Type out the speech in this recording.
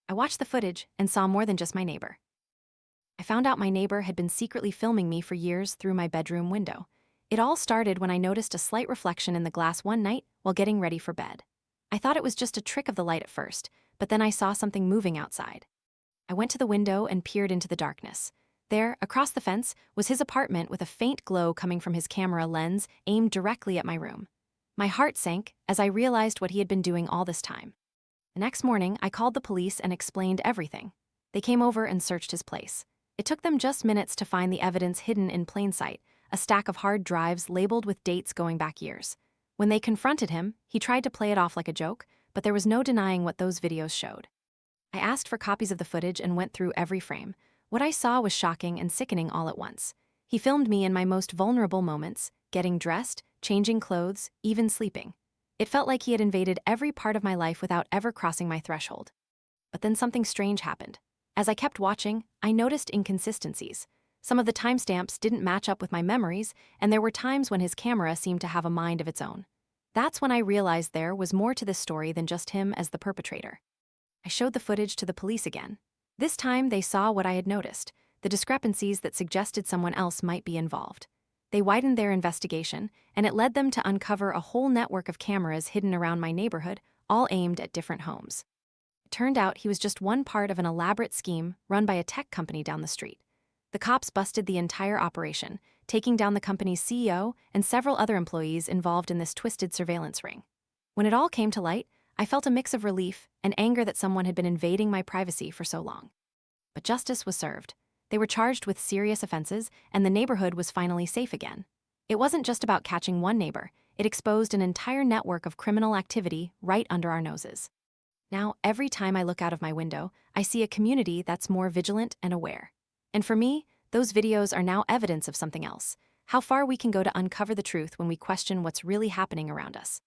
I watched the footage and saw more than just my neighbor. I found out my neighbor had been secretly filming me for years through my bedroom window. It all started when I noticed a slight reflection in the glass one night while getting ready for bed. I thought it was just a trick of the light at first, but then I saw something moving outside. I went to the window and peered into the darkness. There, across the fence, was his apartment with a faint glow coming from his camera lens aimed directly at my room. My heart sank as I realized what he had been doing all this time. The next morning, I called the police and explained everything. They came over and searched his place. It took them just minutes to find the evidence hidden in plain sight, a stack of hard drives labeled with dates going back years. When they confronted him, he tried to play it off like a joke, but there was no denying what those videos showed. I asked for copies of the footage and went through every frame. What I saw was shocking and sickening all at once. He filmed me in my most vulnerable moments, getting dressed, changing clothes, even sleeping. It felt like he had invaded every part of my life without ever crossing my threshold. But then something strange happened. As I kept watching, I noticed inconsistencies. Some of the timestamps didn't match up with my memories, and there were times when his camera seemed to have a mind of its own. That's when I realized there was more to this story than just him as the perpetrator. I showed the footage to the police again. This time, they saw what I had noticed, the discrepancies that suggested someone else might be involved. They widened their investigation, and it led them to uncover a whole network of cameras hidden around my neighborhood, all aimed at different homes. It turned out he was just one part of an elaborate scheme run by a tech company down the street. The cops busted the entire operation, taking down the company's CEO and several other employees involved in this twisted surveillance ring. When it all came to light, I felt a mix of relief and anger that someone had been invading my privacy for so long. But justice was served. They were charged with serious offenses, and the neighborhood was finally safe again. It wasn't just about catching one neighbor, it exposed an entire network of criminal activity right under our noses. Now, every time I look out of my window, I see a community that's more vigilant and aware. And for me, those videos are now evidence of something else: how far we can go to uncover the truth when we question what's really happening around us.